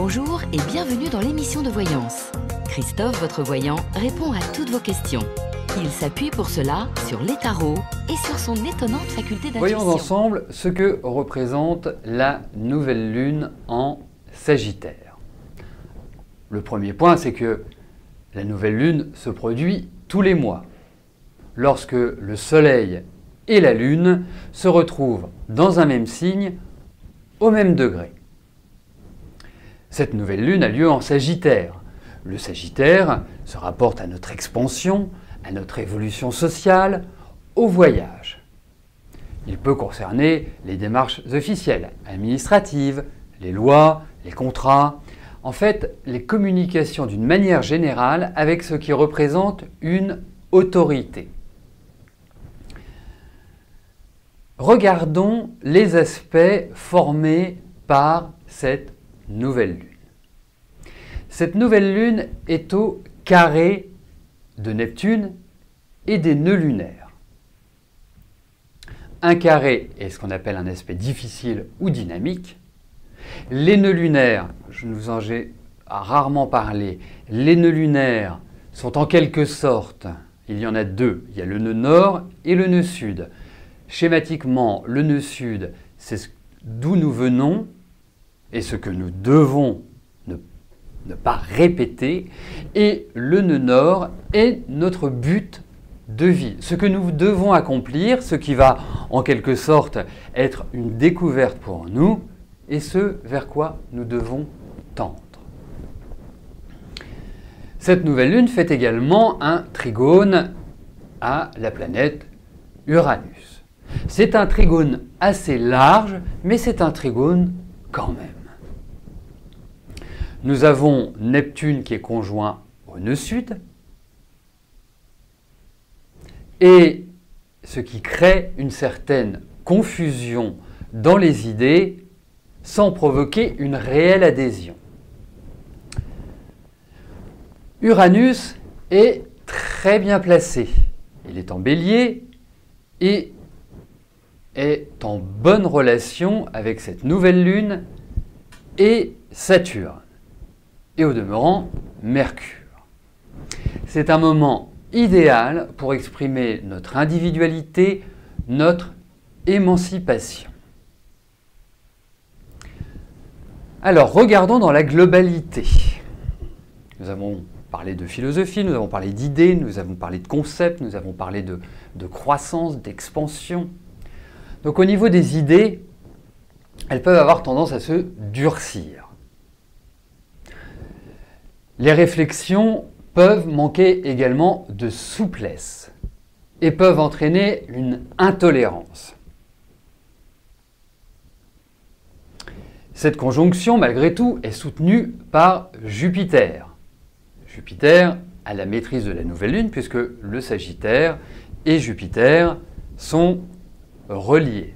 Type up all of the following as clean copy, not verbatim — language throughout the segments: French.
Bonjour et bienvenue dans l'émission de voyance. Christophe, votre voyant, répond à toutes vos questions. Il s'appuie pour cela sur les tarots et sur son étonnante faculté d'intuition. Voyons ensemble ce que représente la nouvelle lune en Sagittaire. Le premier point, c'est que la nouvelle lune se produit tous les mois, lorsque le Soleil et la Lune se retrouvent dans un même signe, au même degré. Cette nouvelle lune a lieu en Sagittaire. Le Sagittaire se rapporte à notre expansion, à notre évolution sociale, au voyage. Il peut concerner les démarches officielles, administratives, les lois, les contrats, en fait, les communications d'une manière générale avec ce qui représente une autorité. Regardons les aspects formés par cette nouvelle lune. Cette nouvelle lune est au carré de Neptune et des nœuds lunaires. Un carré est ce qu'on appelle un aspect difficile ou dynamique. Les nœuds lunaires, je vous en ai rarement parlé, les nœuds lunaires sont en quelque sorte, il y en a deux, il y a le nœud nord et le nœud sud. Schématiquement, le nœud sud, c'est d'où nous venons et ce que nous devons ne pas répéter, et le nœud nord est notre but de vie, ce que nous devons accomplir, ce qui va en quelque sorte être une découverte pour nous et ce vers quoi nous devons tendre. Cette nouvelle lune fait également un trigone à la planète Uranus. C'est un trigone assez large, mais c'est un trigone quand même. Nous avons Neptune qui est conjoint au nœud sud, et ce qui crée une certaine confusion dans les idées sans provoquer une réelle adhésion. Uranus est très bien placé. Il est en Bélier et est en bonne relation avec cette nouvelle lune et Saturne, et au demeurant Mercure. C'est un moment idéal pour exprimer notre individualité, notre émancipation. Alors, regardons dans la globalité. Nous avons parlé de philosophie, nous avons parlé d'idées, nous avons parlé de concepts, nous avons parlé de croissance, d'expansion. Donc au niveau des idées, elles peuvent avoir tendance à se durcir. Les réflexions peuvent manquer également de souplesse et peuvent entraîner une intolérance. Cette conjonction, malgré tout, est soutenue par Jupiter. Jupiter a la maîtrise de la nouvelle lune puisque le Sagittaire et Jupiter sont reliés.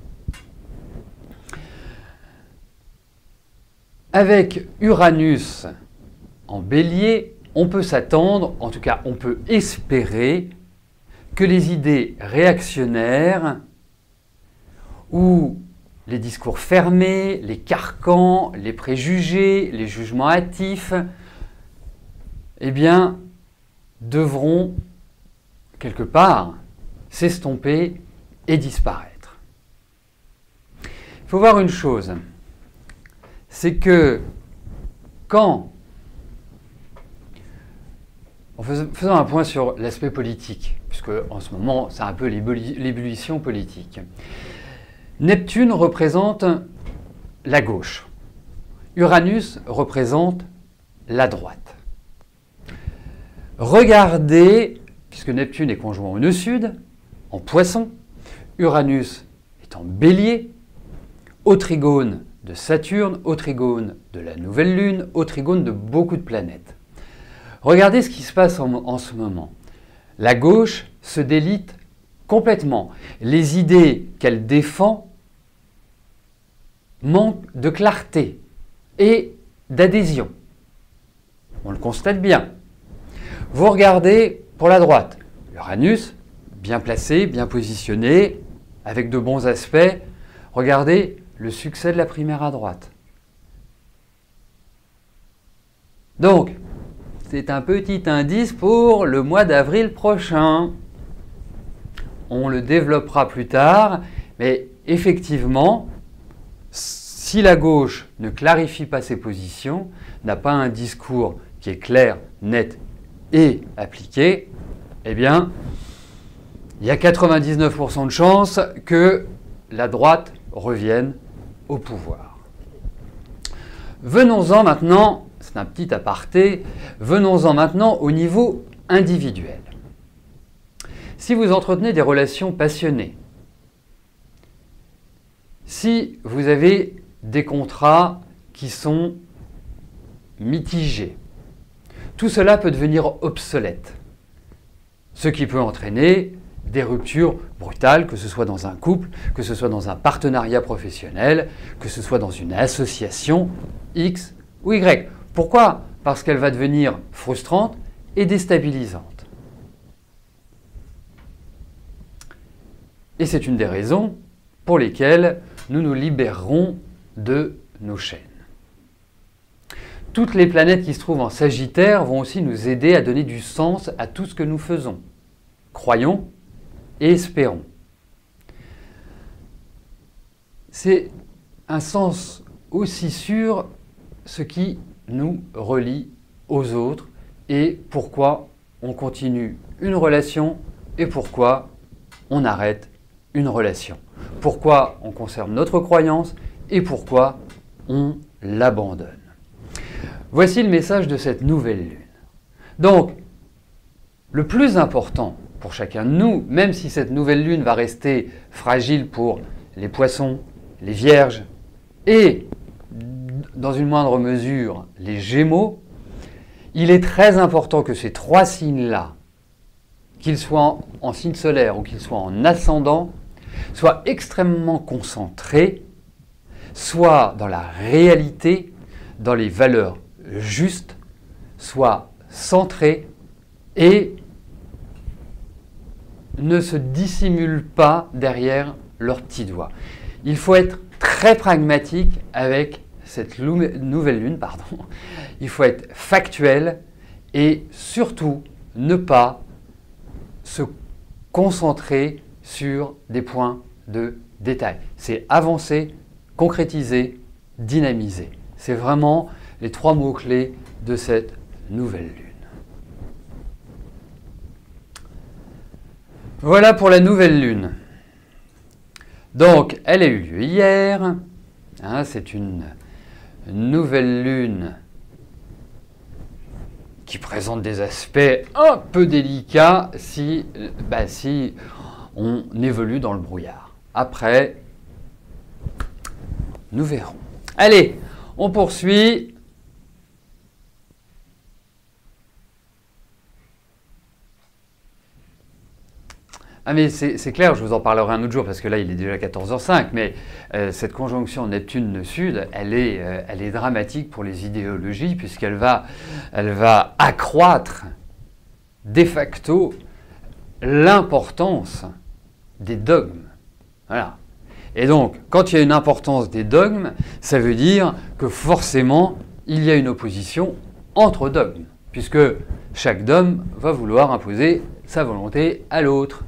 Avec Uranus en Bélier, on peut s'attendre, en tout cas on peut espérer, que les idées réactionnaires ou les discours fermés, les carcans, les préjugés, les jugements hâtifs, eh bien, devront quelque part s'estomper et disparaître. Il faut voir une chose, c'est que faisons un point sur l'aspect politique, puisque en ce moment c'est un peu l'ébullition politique. Neptune représente la gauche, Uranus représente la droite. Regardez, puisque Neptune est conjoint au nœud sud, en Poisson, Uranus est en Bélier, au trigone de Saturne, au trigone de la nouvelle lune, au trigone de beaucoup de planètes. Regardez ce qui se passe en ce moment. La gauche se délite complètement. Les idées qu'elle défend manquent de clarté et d'adhésion. On le constate bien. Vous regardez pour la droite, Uranus, bien placé, bien positionné, avec de bons aspects. Regardez le succès de la primaire à droite. Donc, c'est un petit indice pour le mois d'avril prochain. On le développera plus tard, mais effectivement, si la gauche ne clarifie pas ses positions, n'a pas un discours qui est clair, net et appliqué, eh bien, il y a 99% de chances que la droite revienne au pouvoir. Venons-en maintenant, c'est un petit aparté, venons-en maintenant au niveau individuel. Si vous entretenez des relations passionnées, si vous avez des contrats qui sont mitigés, tout cela peut devenir obsolète, ce qui peut entraîner des ruptures brutales, que ce soit dans un couple, que ce soit dans un partenariat professionnel, que ce soit dans une association X ou Y. Pourquoi? Parce qu'elle va devenir frustrante et déstabilisante. Et c'est une des raisons pour lesquelles nous nous libérerons de nos chaînes. Toutes les planètes qui se trouvent en Sagittaire vont aussi nous aider à donner du sens à tout ce que nous faisons. Croyons et espérons. C'est un sens aussi sur ce qui nous relie aux autres et pourquoi on continue une relation et pourquoi on arrête une relation. Pourquoi on conserve notre croyance et pourquoi on l'abandonne. Voici le message de cette nouvelle lune. Donc, le plus important pour chacun de nous, même si cette nouvelle lune va rester fragile pour les poissons, les vierges et, dans une moindre mesure, les gémeaux, il est très important que ces trois signes-là, qu'ils soient en signe solaire ou qu'ils soient en ascendant, soient extrêmement concentrés, soient dans la réalité, dans les valeurs justes, soient centrés et ne se dissimulent pas derrière leurs petits doigts. Il faut être très pragmatique avec cette nouvelle lune, il faut être factuel et surtout ne pas se concentrer sur des points de détail. C'est avancer, concrétiser, dynamiser. C'est vraiment les trois mots-clés de cette nouvelle lune. Voilà pour la nouvelle lune. Donc, elle a eu lieu hier. C'est une nouvelle lune qui présente des aspects un peu délicats si on évolue dans le brouillard. Après, nous verrons. Allez, on poursuit. Ah mais c'est clair, je vous en parlerai un autre jour parce que là il est déjà 14h05, mais cette conjonction Neptune-Sud, elle est dramatique pour les idéologies puisqu'elle va accroître de facto l'importance des dogmes. Voilà. Et donc, quand il y a une importance des dogmes, ça veut dire que forcément il y a une opposition entre dogmes, puisque chaque dogme va vouloir imposer sa volonté à l'autre.